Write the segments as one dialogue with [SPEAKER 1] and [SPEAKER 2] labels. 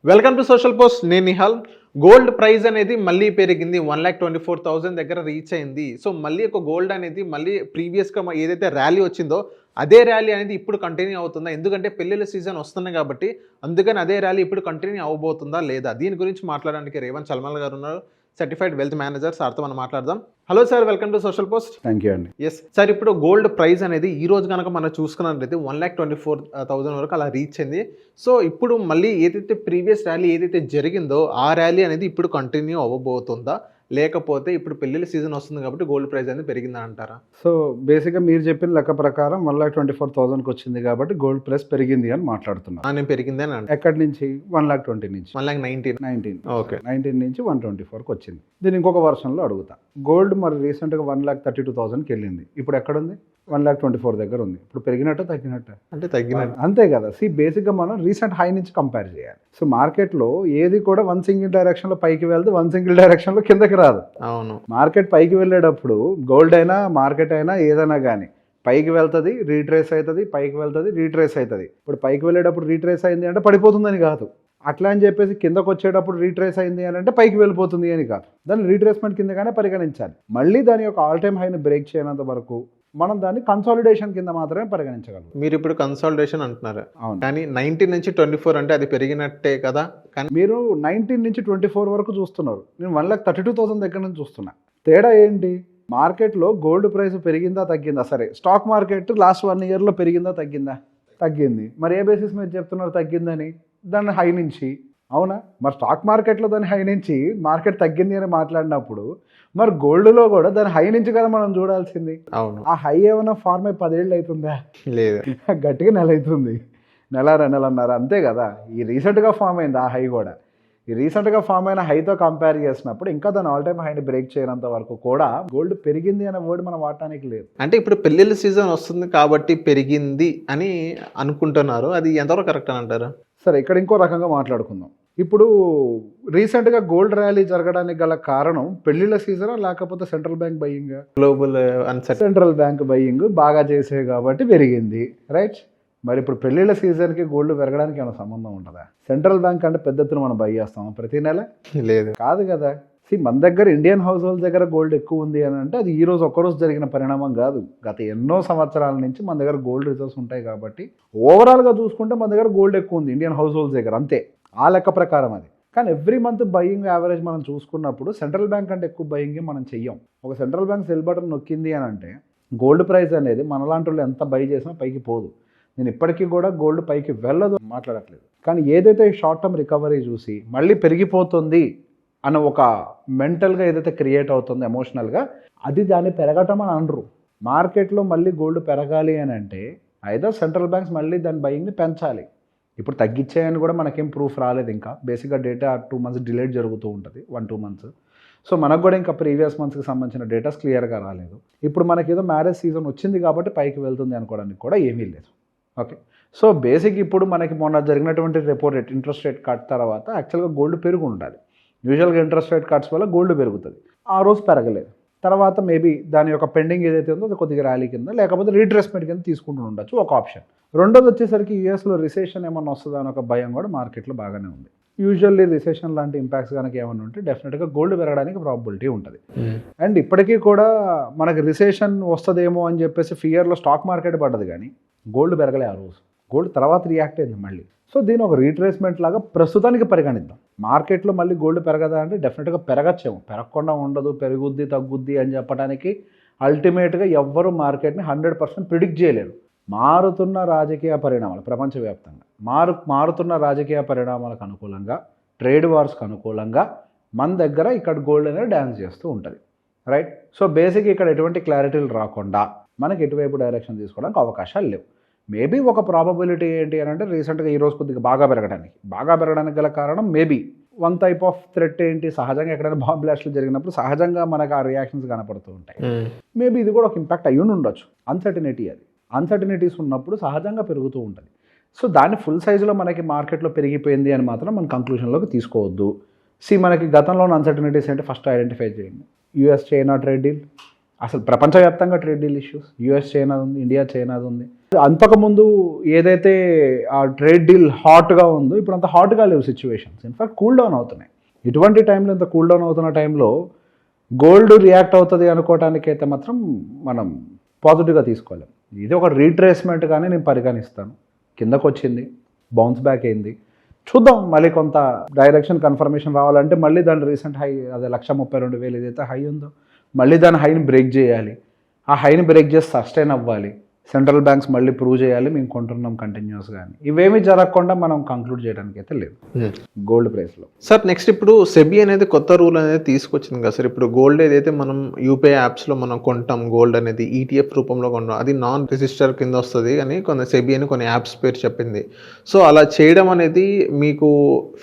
[SPEAKER 1] Welcome to social post. నేను Nihal. Gold price అనేది మళ్ళీ పెరిగింది. 1,24,000 దగ్గర రీచ్ అయింది. సో మళ్ళీ ఒక గోల్డ్ అనేది మళ్ళీ ప్రీవియస్గా ఏదైతే ర్యాలీ వచ్చిందో అదే ర్యాలీ అనేది ఇప్పుడు కంటిన్యూ అవుతుందా? ఎందుకంటే పెళ్ళిళ్ళ సీజన్ వస్తున్నాయి కాబట్టి అందుకని అదే ర్యాలీ ఇప్పుడు కంటిన్యూ అవబోతుందా లేదా? దీని గురించి మాట్లాడడానికి రేవంత్ చల్మల్ గారు ఉన్నారు, సర్టిఫైడ్ వెల్త్ మేనేజర్. సార్తో మనం మాట్లాడదాం. Hello sir, welcome to social post.
[SPEAKER 2] Thank you అండి.
[SPEAKER 1] ఎస్ సార్, ఇప్పుడు గోల్డ్ ప్రైస్ అనేది ఈ రోజు కనుక మనం చూసుకున్నట్లయితే 1,24,000 వరకు అలా రీచ్ అయింది. సో ఇప్పుడు మళ్ళీ ఏదైతే ప్రీవియస్ ర్యాలీ ఏదైతే జరిగిందో ఆ ర్యాలీ అనేది ఇప్పుడు కంటిన్యూ అవ్వబోతుందా, లేకపోతే ఇప్పుడు పెళ్ళిళ్ళ సీజన్ వస్తుంది కాబట్టి గోల్డ్ ప్రైస్ అనేది పెరిగిందా అంటారా?
[SPEAKER 2] సో బేసిక్గా మీరు చెప్పిన లెక్క ప్రకారం 1,24,000కి వచ్చింది కాబట్టి గోల్డ్ ప్రైస్ పెరిగింది అని మాట్లాడుతున్నాను.
[SPEAKER 1] నేను పెరిగింది అని అంటే
[SPEAKER 2] ఎక్కడి నుంచి? 1,20,000 నుంచి
[SPEAKER 1] 1,19. ఓకే,
[SPEAKER 2] 19 నుంచి 124కి వచ్చింది. దీని ఇంకొక వర్షన్లో అడుగుతా. గోల్డ్ మరి రీసెంట్గా 1,32,000కి వెళ్ళింది. ఇప్పుడు ఎక్కడుంది? 1,24,000 దగ్గర ఉంది. ఇప్పుడు పెరిగినట్టు తగ్గినట్టు?
[SPEAKER 1] అంటే తగ్గినట్టు.
[SPEAKER 2] అంతే కదా. బేసిక్గా మనం రీసెంట్ హై నుంచి కంపేర్ చేయాలి. సో మార్కెట్లో ఏది కూడా వన్ సింగిల్ డైరెక్షన్లో పైకి వెళ్తే వన్ సింగిల్ డైరెక్షన్లో కిందకి రాదు.
[SPEAKER 1] అవును,
[SPEAKER 2] మార్కెట్ పైకి వెళ్ళేటప్పుడు గోల్డ్ అయినా మార్కెట్ అయినా ఏదైనా కానీ పైకి వెళ్తుంది, రీట్రేస్ అవుతుంది, పైకి వెళ్తుంది, రీట్రేస్ అవుతుంది. ఇప్పుడు పైకి వెళ్ళేటప్పుడు రీట్రేస్ అయింది అంటే పడిపోతుందని కాదు. అట్లా అని చెప్పేసి కిందకు వచ్చేటప్పుడు రీట్రేస్ అయింది అని అంటే పైకి వెళ్ళిపోతుంది అని కాదు. దాన్ని రీట్రేస్మెంట్ కిందగానే పరిగణించాలి. మళ్ళీ దాని యొక్క ఆల్ టైమ్ హైని బ్రేక్ చేయనంత వరకు మనం దాన్ని కన్సాలిడేషన్ కింద మాత్రమే పరిగణించగలం.
[SPEAKER 1] మీరు ఇప్పుడు కన్సాలిడేషన్ అంటున్నారు.
[SPEAKER 2] అవును,
[SPEAKER 1] కానీ 19 నుంచి 24 అంటే అది పెరిగినట్టే కదా. కానీ
[SPEAKER 2] మీరు 19 నుంచి 24 వరకు చూస్తున్నారు, నేను 1,32,000 దగ్గర నుంచి చూస్తున్నా. తేడా ఏంటి? మార్కెట్లో గోల్డ్ ప్రైస్ పెరిగిందా తగ్గిందా? సరే, స్టాక్ మార్కెట్ లాస్ట్ 1 ఇయర్లో పెరిగిందా తగ్గిందా? తగ్గింది. మరి ఏ బేసిస్ మీద చెప్తున్నారు తగ్గిందని? దాని హై నుంచి. అవునా? మరి స్టాక్ మార్కెట్లో దాని హై నుంచి మార్కెట్ తగ్గింది అని మాట్లాడినప్పుడు మరి గోల్డ్లో కూడా దాని హై నుంచి కదా మనం చూడాల్సింది.
[SPEAKER 1] అవును,
[SPEAKER 2] ఆ హై ఏమైనా ఫార్మ్ అయి 10 ఏళ్ళు అవుతుందా?
[SPEAKER 1] లేదు,
[SPEAKER 2] గట్టిగా నెల అవుతుంది, నెలన్నర అంతే కదా. ఈ రీసెంట్గా ఫామ్ అయింది ఆ హై కూడా. ఈ రీసెంట్గా ఫామ్ అయిన హైతో కంపేర్ చేసినప్పుడు ఇంకా దాని ఆల్ టైమ్ హైని బ్రేక్ చేయనంత వరకు కూడా గోల్డ్ పెరిగింది అనే వర్డ్ మనం వాడటానికి లేదు.
[SPEAKER 1] అంటే ఇప్పుడు పెళ్ళిళ్ళ సీజన్ వస్తుంది కాబట్టి పెరిగింది అని అనుకుంటున్నారు. అది ఎంతవరకు కరెక్ట్ అని అంటారు?
[SPEAKER 2] సరే, ఇక్కడ ఇంకో రకంగా మాట్లాడుకుందాం. ఇప్పుడు రీసెంట్గా గోల్డ్ ర్యాలీ జరగడానికి గల కారణం పెళ్లిళ్ళ సీజనా లేకపోతే central bank buying?
[SPEAKER 1] Global uncertain.
[SPEAKER 2] Central bank buying బాగా చేసే కాబట్టి పెరిగింది, రైట్? మరి ఇప్పుడు పెళ్లిళ్ళ సీజన్కి గోల్డ్ పెరగడానికి ఏమైనా సంబంధం ఉంటుందా? సెంట్రల్ బ్యాంక్ అంటే పెద్ద ఎత్తున మనం బై చేస్తాం ప్రతి నెల?
[SPEAKER 1] లేదు,
[SPEAKER 2] కాదు కదా. మన దగ్గర ఇండియన్ హౌస్ హోల్డ్ దగ్గర గోల్డ్ ఎక్కువ ఉంది అని అంటే అది ఈ రోజు ఒక్కరోజు జరిగిన పరిణామం కాదు. గత ఎన్నో సంవత్సరాల నుంచి మన దగ్గర గోల్డ్ రిజర్వ్స్ ఉంటాయి కాబట్టి ఓవరాల్గా చూసుకుంటే మన దగ్గర గోల్డ్ ఎక్కువ ఉంది ఇండియన్ హౌస్ హోల్డ్స్ దగ్గర, అంతే. ఆ లెక్క ప్రకారం అది. కానీ ఎవ్రీ మంత్ బయింగ్ యావరేజ్ మనం చూసుకున్నప్పుడు సెంట్రల్ బ్యాంక్ అంటే ఎక్కువ బయింగ్ మనం చెయ్యం. ఒక సెంట్రల్ బ్యాంక్ సెల్ బటన్ నొక్కింది అని అంటే గోల్డ్ ప్రైస్ అనేది మనలాంటి వాళ్ళు ఎంత బై చేసినా పైకి పోదు. నేను ఇప్పటికీ కూడా గోల్డ్ పైకి వెళ్ళదు మాట్లాడట్లేదు. కానీ ఏదైతే షార్ట్ టర్మ్ రికవరీ చూసి మళ్ళీ పెరిగిపోతుంది అన్న ఒక మెంటల్గా ఏదైతే క్రియేట్ అవుతుందో ఎమోషనల్గా, అది దాన్ని పెరగటం అని అనరు. మార్కెట్లో మళ్ళీ గోల్డ్ పెరగాలి అని అంటే ఐదర్ సెంట్రల్ బ్యాంక్స్ మళ్ళీ దాని బయింగ్ని పెంచాలి. ఇప్పుడు తగ్గించాయని కూడా మనకేం ప్రూఫ్ రాలేదు ఇంకా. బేసిక్గా డేటా 2 months డిలేడ్ జరుగుతూ ఉంటుంది, 1-2 months. సో మనకు కూడా ఇంకా ప్రీవియస్ మంత్స్కి సంబంధించిన డేటాస్ క్లియర్గా రాలేదు. ఇప్పుడు మనకి ఏదో మ్యారేజ్ సీజన్ వచ్చింది కాబట్టి పైకి వెళ్తుంది అనుకోవడానికి కూడా ఏమీ లేదు. ఓకే, సో బేసిక్ ఇప్పుడు మనకి మొన్న జరిగినటువంటి repo rate interest rate cut తర్వాత యాక్చువల్గా గోల్డ్ పెరుగు ఉండాలి. యూజువల్గా ఇంట్రెస్ట్ రేట్ కట్స్ వల్ల గోల్డ్ పెరుగుతుంది. ఆ రోజు పెరగలేదు. తర్వాత మేబీ దాని యొక్క పెండింగ్ ఏదైతే ఉందో అది కొద్దిగా ర్యాలీ కింద లేకపోతే రీట్రేస్మెంట్ కింద తీసుకుంటూ ఉండొచ్చు, ఒక ఆప్షన్. రెండోది వచ్చేసరికి యూఎస్లో రిసెషన్ ఏమన్నా వస్తుందా అని ఒక భయం కూడా మార్కెట్లో బాగానే ఉంది. యూజువల్లీ రిసెషన్ లాంటి ఇంపాక్ట్స్ కనుక ఏమైనా ఉంటే డెఫినెట్గా గోల్డ్ పెరగడానికి ప్రాబిలిటీ ఉంటుంది. అండ్ ఇప్పటికీ కూడా మనకి రిసెషన్ వస్తుందేమో అని చెప్పేసి ఫియర్లో స్టాక్ మార్కెట్ పడ్డది, కానీ గోల్డ్ పెరగలే ఆ రోజు. గోల్డ్ తర్వాత రియాక్ట్ అయింది మళ్ళీ. సో దీని ఒక రీట్రేస్మెంట్ లాగా ప్రస్తుతానికి పరిగణిద్దాం. మార్కెట్లో మళ్ళీ గోల్డ్ పెరగదా అంటే డెఫినెట్గా పెరగచ్చేమో, పెరగకుండా ఉండదు, పెరుగుద్ది తగ్గుద్ది అని చెప్పడానికి అల్టిమేట్గా ఎవ్వరూ మార్కెట్ని 100% ప్రిడిక్ట్ చేయలేరు. మారుతున్న రాజకీయ పరిణామాలు ప్రపంచవ్యాప్తంగా మారుతున్న రాజకీయ పరిణామాలకు అనుకూలంగా, ట్రేడ్ వార్స్కి అనుకూలంగా మన దగ్గర ఇక్కడ గోల్డ్ అనేది డ్యాన్స్ చేస్తూ ఉంటుంది, రైట్? సో బేసిక్ ఇక్కడ ఎటువంటి క్లారిటీలు రాకుండా మనకి ఎటువైపు డైరెక్షన్ తీసుకోవడానికి అవకాశాలు లేవు. మేబీ ఒక ప్రాబబిలిటీ ఏంటి అని అంటే రీసెంట్గా ఈరోజు కొద్దిగా బాగా పెరగడానికి గల కారణం maybe one type of threat ఏంటి, సహజంగా ఎక్కడైనా బాంబ్ బ్లాస్ట్లు జరిగినప్పుడు సహజంగా మనకు ఆ రియాక్షన్స్ కనపడుతూ ఉంటాయి. మేబీ ఇది కూడా ఒక ఇంపాక్ట్ అయ్యి ఉండొచ్చు. అన్సర్టినిటీ, అది అన్సర్టినిటీస్ ఉన్నప్పుడు సహజంగా పెరుగుతూ ఉంటుంది. సో దాన్ని ఫుల్ సైజులో మనకి మార్కెట్లో పెరిగిపోయింది అని మాత్రం మన కంక్లూషన్లోకి తీసుకోవద్దు. మనకి గతంలో అన్సర్టినిటీస్ ఏంటి ఫస్ట్ ఐడెంటిఫై చేయండి. యూఎస్ చైనా ట్రేడ్ డీల్, అసలు ప్రపంచవ్యాప్తంగా ట్రేడ్ డీల్ ఇష్యూస్, యూఎస్ చైనాది ఉంది, ఇండియా చైనాది ఉంది. అంతకుముందు ఏదైతే ఆ ట్రేడ్ డీల్ హాట్గా ఉందో ఇప్పుడు అంత హాట్గా లేవు సిచ్యువేషన్స్, ఇన్ఫాక్ట్ కూల్ డౌన్ అవుతున్నాయి. ఇటువంటి టైంలో ఇంత కూల్ డౌన్ అవుతున్న టైంలో గోల్డ్ రియాక్ట్ అవుతుంది అనుకోవటానికైతే మాత్రం మనం పాజిటివ్గా తీసుకోలేం. ఇది ఒక రీట్రేస్మెంట్ కానీ నేను పరిగణిస్తాను. కిందకు వచ్చింది, బౌన్స్ బ్యాక్ అయింది, చూద్దాం మళ్ళీ కొంత డైరెక్షన్ కన్ఫర్మేషన్ రావాలంటే మళ్ళీ దాని రీసెంట్ హై అదే 132,000 ఏదైతే హై ఉందో మళ్ళీ దాని హైని బ్రేక్ చేయాలి. ఆ హైని బ్రేక్ చేసి సస్టైన్ అవ్వాలి. సెంట్రల్ బ్యాంక్స్ మళ్ళీ ప్రూవ్ చేయాలి మేము కొంటున్నాం కంటిన్యూస్గా అని. ఇవేమీ జరగకుండా మనం కంక్లూడ్ చేయడానికి అయితే లేదు గోల్డ్ ప్రైస్లో.
[SPEAKER 1] సార్ నెక్స్ట్ ఇప్పుడు సెబీ అనేది కొత్త రూల్ అనేది తీసుకొచ్చింది కదా సార్. ఇప్పుడు గోల్డ్ ఏదైతే మనం యూపీఐ యాప్స్లో మనం కొంటాం గోల్డ్ అనేది ఈటీఎఫ్ రూపంలో కొంటాం, అది నాన్ రిజిస్టర్ కింద వస్తుంది అని సెబీ అని కొన్ని యాప్స్ పేరు చెప్పింది. సో అలా చేయడం అనేది మీకు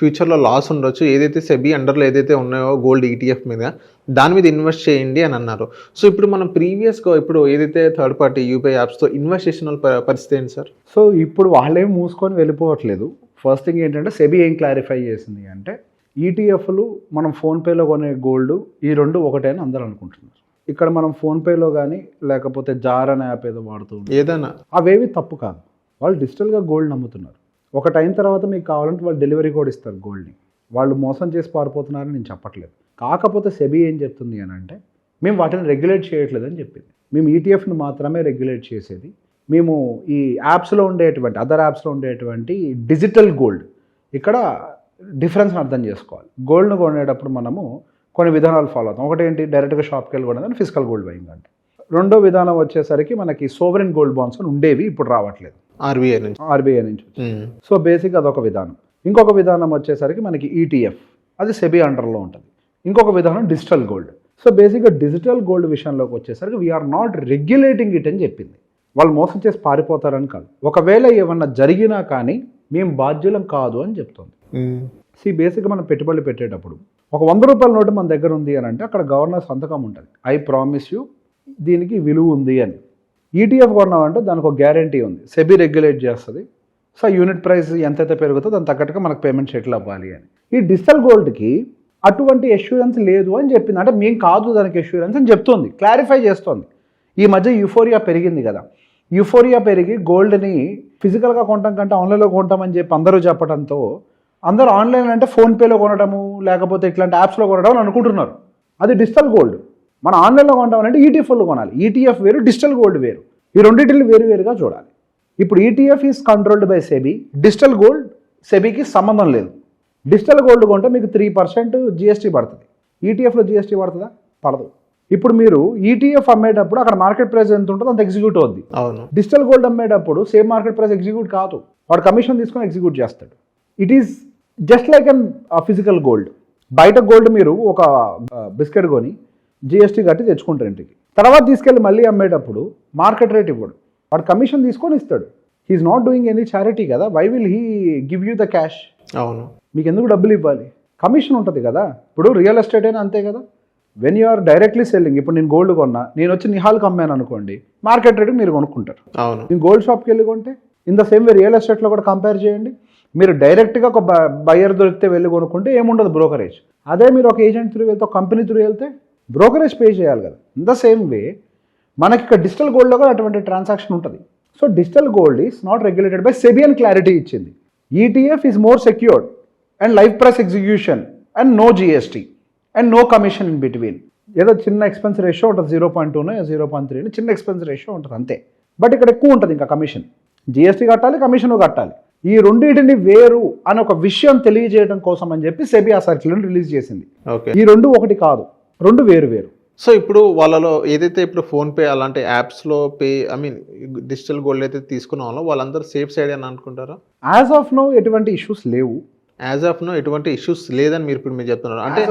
[SPEAKER 1] ఫ్యూచర్లో లాస్ ఉండొచ్చు. ఏదైతే సెబీ అండర్లో ఏదైతే ఉన్నాయో గోల్డ్ ఈటీఎఫ్ మీద దాని మీద ఇన్వెస్ట్ చేయండి అని అన్నారు. సో ఇప్పుడు మనం ప్రీవియస్గా ఇప్పుడు ఏదైతే థర్డ్ పార్టీ యూపీఐ యాప్స్తో ఇన్వెస్ట్ చేసిన పరిస్థితి ఏంటి సార్?
[SPEAKER 2] సో ఇప్పుడు వాళ్ళేం మూసుకొని వెళ్ళిపోవట్లేదు. ఫస్ట్ థింగ్ ఏంటంటే సెబీ ఏం క్లారిఫై చేసింది అంటే ఈటీఎఫ్లు మనం ఫోన్పేలో కొనే గోల్డ్ ఈ రెండు ఒకటే అని అందరూ అనుకుంటున్నారు. ఇక్కడ మనం ఫోన్పేలో కానీ లేకపోతే జార్ అనే యాప్ ఏదో వాడుతూ
[SPEAKER 1] ఏదైనా
[SPEAKER 2] అవేవి తప్పు కాదు. వాళ్ళు డిజిటల్గా గోల్డ్ నమ్ముతున్నారు. ఒక టైం తర్వాత మీకు కావాలంటే వాళ్ళు డెలివరీ కూడా ఇస్తారు గోల్డ్ని. వాళ్ళు మోసం చేసి పారిపోతున్నారని నేను చెప్పట్లేదు. కాకపోతే సెబీ ఏం చెప్తుంది అని అంటే మేము వాటిని రెగ్యులేట్ చేయట్లేదని చెప్పింది. మేము ఈటీఎఫ్ని మాత్రమే రెగ్యులేట్ చేసేది. మేము ఈ యాప్స్లో ఉండేటువంటి అదర్ యాప్స్లో ఉండేటువంటి డిజిటల్ గోల్డ్ ఇక్కడ డిఫరెన్స్ని అర్థం చేసుకోవాలి. గోల్డ్ను కొనేటప్పుడు మనము కొన్ని విధానాలు ఫాలో అవుతాం. ఒకటి ఏంటి, డైరెక్ట్గా షాప్కి వెళ్ళి కొనేదని ఫిజికల్ గోల్డ్ బయింగ్ అంటే. రెండో విధానం వచ్చేసరికి మనకి సోవరెన్ గోల్డ్ బాండ్స్ అని ఉండేవి, ఇప్పుడు రావట్లేదు, ఆర్బీఐ నుంచి. సో బేసిక్ అదొక విధానం. ఇంకొక విధానం వచ్చేసరికి మనకి ఈటీఎఫ్, అది సెబీ అండర్లో ఉంటుంది. ఇంకొక విధానం డిజిటల్ గోల్డ్. సో బేసిక్గా డిజిటల్ గోల్డ్ విషయంలోకి వచ్చేసరికి వీఆర్ నాట్ రెగ్యులేటింగ్ ఇట్ అని చెప్పింది. వాళ్ళు మోసం చేసి పారిపోతారని కాదు, ఒకవేళ ఏమన్నా జరిగినా కానీ మేము బాధ్యులం కాదు అని చెప్తుంది. బేసిక్గా మనం పెట్టుబడులు పెట్టేటప్పుడు ఒక 100 రూపాయల నోటు మన దగ్గర ఉంది అని అంటే అక్కడ గవర్నర్ సంతకం ఉంటుంది, ఐ ప్రామిస్ యూ దీనికి విలువ ఉంది అని. ఈటీఎఫ్ కొన్నామంటే దానికి ఒక గ్యారంటీ ఉంది, సెబీ రెగ్యులేట్ చేస్తుంది. సో యూనిట్ ప్రైస్ ఎంతైతే పెరుగుతుందో దాని తగ్గట్టుగా మనకు పేమెంట్ సెటిల్ అవ్వాలి అని. ఈ డిజిటల్ గోల్డ్కి అటువంటి ఎష్యూరెన్స్ లేదు అని చెప్పింది. అంటే మేము కాదు దానికి ఎష్యూరెన్స్ అని చెప్తుంది, క్లారిఫై చేస్తుంది. ఈ మధ్య యూఫోరియా పెరిగింది కదా, యూఫోరియా పెరిగి గోల్డ్ని ఫిజికల్గా కొనడం కంటే ఆన్లైన్లో కొంటామని చెప్పి అందరూ చెప్పడంతో అందరూ ఆన్లైన్ అంటే ఫోన్పేలో కొనడము లేకపోతే ఇట్లాంటి యాప్స్లో కొనడం అని అనుకుంటున్నారు. అది డిజిటల్ గోల్డ్. మనం ఆన్లైన్లో కొంటామంటే ఈటీఎఫ్లో కొనాలి. ఈటీఎఫ్ వేరు, డిజిటల్ గోల్డ్ వేరు. ఈ రెండింటిని వేరువేరుగా చూడాలి. ఇప్పుడు ETF is controlled by SEBI, digital gold సెబీకి సంబంధం లేదు. డిజిటల్ గోల్డ్ కొంటే మీకు 3% జిఎస్టీ పడుతుంది. ఈటీఎఫ్లో జిఎస్టీ పడుతుందా? పడదు. ఇప్పుడు మీరు ఈటీఎఫ్ అమ్మేటప్పుడు అక్కడ మార్కెట్ ప్రైస్ ఎంత ఉంటుందో అంత ఎగ్జిక్యూట్ అవుద్ది. డిజిటల్ గోల్డ్ అమ్మేటప్పుడు సేమ్ మార్కెట్ ప్రైస్ ఎగ్జిక్యూట్ కాదు, వాడు కమిషన్ తీసుకొని ఎగ్జిక్యూట్ చేస్తాడు. It is just like an physical gold. బయట గోల్డ్ మీరు ఒక బిస్కెట్ కొని జిఎస్టీ కట్టి తెచ్చుకుంటారు ఇంటికి, తర్వాత తీసుకెళ్ళి మళ్ళీ అమ్మేటప్పుడు మార్కెట్ రేట్ ఇవ్వడు, వాడు కమిషన్ తీసుకొని ఇస్తాడు. He's not doing any charity కదా, why will he give you the cash?
[SPEAKER 1] అవును,
[SPEAKER 2] మీకు ఎందుకు డబ్బులు ఇవ్వాలి? కమిషన్ ఉంటుంది కదా. ఇప్పుడు రియల్ ఎస్టేట్ అయినా అంతే కదా, when you are directly selling. ఇప్పుడు నేను గోల్డ్ కొన్నా, నేను వచ్చి నిహాల్కి అమ్మాను అనుకోండి, మార్కెట్ రేట్ మీరు కొనుక్కుంటారు.
[SPEAKER 1] అవును,
[SPEAKER 2] నేను గోల్డ్ షాప్కి వెళ్ళి కొంటే in the same way real ఎస్టేట్లో కూడా కంపేర్ చేయండి. మీరు డైరెక్ట్గా ఒక బయర్ దొరికితే వెళ్ళి కొనుక్కుంటే ఏముండదు బ్రోకరేజ్. అదే మీరు ఒక ఏజెంట్ త్రూ వెళ్తే, ఒక కంపెనీ త్రూ వెళ్తే బ్రోకరేజ్ పే చేయాలి కదా. ఇన్ ద సేమ్ వే మనకి ఇక్కడ డిజిటల్ గోల్డ్లో కూడా అటువంటి ట్రాన్సాక్షన్ ఉంటుంది. So digital gold is not regulated by SEBI అని క్లారిటీ ఇచ్చింది. ETF is more secured and live price execution and no GST and no commission in between. ఏదో చిన్న ఎక్స్పెన్స్ రేషియో ఉంటుంది, 0.2 0.3 చిన్న ఎక్స్పెన్స్ రేషియో ఉంటుంది అంతే. బట్ ఇక్కడ ఎక్కువ ఉంటుంది ఇంకా కమిషన్, జిఎస్టీ కట్టాలి, కమిషన్ కట్టాలి. ఈ రెండింటిని వేరు అని ఒక విషయం తెలియజేయడం కోసం అని చెప్పి సెబీ ఆ సర్క్యులర్ని రిలీజ్ చేసింది. ఈ రెండు ఒకటి కాదు, రెండు వేరు వేరు.
[SPEAKER 1] సో ఇప్పుడు వాళ్ళలో ఏదైతే ఇప్పుడు ఫోన్పే అలాంటి యాప్స్లో డిజిటల్ గోల్డ్ అయితే తీసుకున్నామో వాళ్ళందరూ సేఫ్ సైడ్ అని అనుకుంటారా?
[SPEAKER 2] యాజ్ ఆఫ్ నో ఎటువంటి ఇష్యూస్ లేవు.
[SPEAKER 1] యాజ్ ఆఫ్ నో ఎటువంటి ఇష్యూస్ లేదని మీరు చెప్తున్నారు. అంటే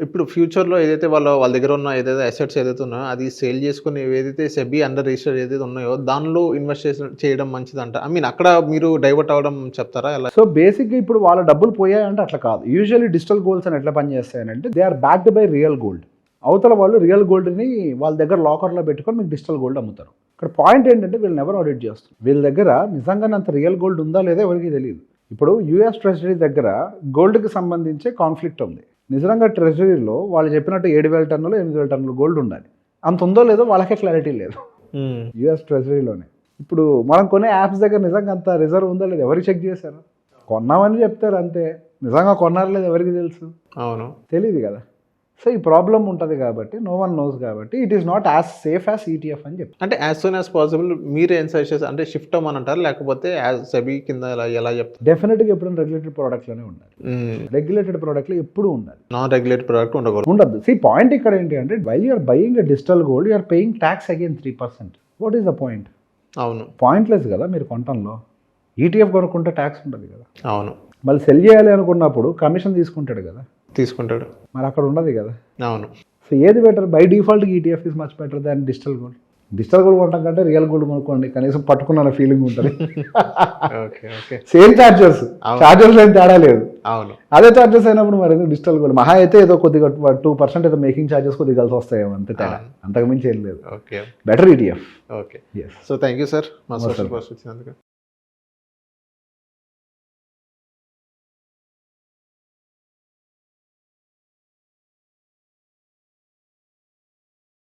[SPEAKER 1] ఇప్పుడు ఫ్యూచర్లో ఏదైతే వాళ్ళ దగ్గర ఉన్న ఏదైతే అసెట్స్ ఏదైతే ఉన్నాయో అది సేల్ చేసుకుని ఏదైతే సెబీ అండర్ రిజిస్టర్ ఏదైతే ఉన్నాయో దానిలో ఇన్వెస్ట్ చేయడం మంచిదంట. అక్కడ మీరు డైవర్ట్ అవ్వడం చెప్తారా ఎలా?
[SPEAKER 2] సో బేసిక్గా ఇప్పుడు వాళ్ళ డబ్బులు పోయాయంటే అట్లా కాదు. యూజువల్లీ డిజిటల్ గోల్డ్స్ అని ఎట్లా పనిచేస్తాయంటే they are backed by real gold. అవతల వాళ్ళు రియల్ గోల్డ్ని వాళ్ళ దగ్గర లాకర్లో పెట్టుకొని మీకు డిజిటల్ గోల్డ్ అమ్ముతారు. ఇక్కడ పాయింట్ ఏంటంటే వీళ్ళని ఎవరు ఆడిట్ చేస్తారు, వీళ్ళ దగ్గర నిజంగానే అంత రియల్ గోల్డ్ ఉందా లేదా ఎవరికి తెలియదు. ఇప్పుడు యూఎస్ ట్రెజరీ దగ్గర గోల్డ్కి సంబంధించే కాన్ఫ్లిక్ట్ ఉంది. నిజంగా ట్రెజరీలో వాళ్ళు చెప్పినట్టు 7,000 టన్నులు 8,000 టన్నులు గోల్డ్ ఉండాలి. అంత ఉందో లేదో వాళ్ళకే క్లారిటీ లేదు యూఎస్ ట్రెజరీలోనే. ఇప్పుడు మనం కొనే యాప్స్ దగ్గర నిజంగా అంత రిజర్వ్ ఉందో లేదు ఎవరికి చెక్ చేశారు? కొన్నామని చెప్తారు అంతే, నిజంగా కొన్నారో లేదు ఎవరికి తెలుసు?
[SPEAKER 1] అవును,
[SPEAKER 2] తెలియదు కదా. సో ఈ ప్రాబ్లం ఉంటుంది కాబట్టి నో వన్ నోస్ కాబట్టి it is not as safe as ETF అని చెప్పి.
[SPEAKER 1] అంటే యాజ్ సూన్ యాజ్ పాసిబుల్ మీరు ఏం సజెస్ట్ చేస్తారు? అంటే షిఫ్ట్ అవ్వమని అంటారు, లేకపోతే యాజ్ సెబీ కింద ఎలా చెప్తారు?
[SPEAKER 2] డెఫినెట్గా ఎప్పుడైనా రెగ్యులేటెడ్ ప్రోడక్ట్లోనే ఉండాలి. రెగ్యులేటెడ్ ప్రోడక్ట్లు ఎప్పుడు ఉండాలి,
[SPEAKER 1] నాన్ రెగ్యులేటెడ్ ప్రోడక్ట్ ఉండకూడదు.
[SPEAKER 2] ఉండదు. సి పాయింట్ ఇక్కడ ఏంటి అంటే while you're buying a digital gold you're paying tax again 3%. What is the point?
[SPEAKER 1] అవును,
[SPEAKER 2] పాయింట్లెస్ కదా మీరు కొనటంలో. ఈటీఎఫ్ కొనుక్కుంటే ట్యాక్స్ ఉంటుంది కదా.
[SPEAKER 1] అవును,
[SPEAKER 2] మళ్ళీ సెల్ చేయాలి అనుకున్నప్పుడు కమిషన్ తీసుకుంటాడు కదా,
[SPEAKER 1] తీసుకుంటాడు.
[SPEAKER 2] మరి అక్కడ ఉండదు కదా.
[SPEAKER 1] అవును.
[SPEAKER 2] సో ఏది better? By default ETF is much better than digital gold. Digital gold కొనడం కంటే రియల్ గోల్డ్ కొనుక్కోండి, కనీసం పట్టుకున్న ఫీలింగ్ ఉంటుంది.
[SPEAKER 1] Okay, okay.
[SPEAKER 2] సేమ్ ఛార్జెస్ ఏం తేడా లేదు.
[SPEAKER 1] అవును,
[SPEAKER 2] అదే ఛార్జెస్ అయినప్పుడు మరి డిజిటల్ గోల్డ్ మహా అయితే ఏదో కొద్దిగా 2% ఏదో మేకింగ్ ఛార్జెస్ కొద్దిగా కలిసి వస్తాయేమో అంతే తేడా, అంతకుమించి ఏం లేదు.
[SPEAKER 1] Okay,
[SPEAKER 2] better ETF.
[SPEAKER 1] Okay.
[SPEAKER 2] Yes.
[SPEAKER 1] So thank you sir మా సోషల్ పోస్ట్ వచ్చినందుకు.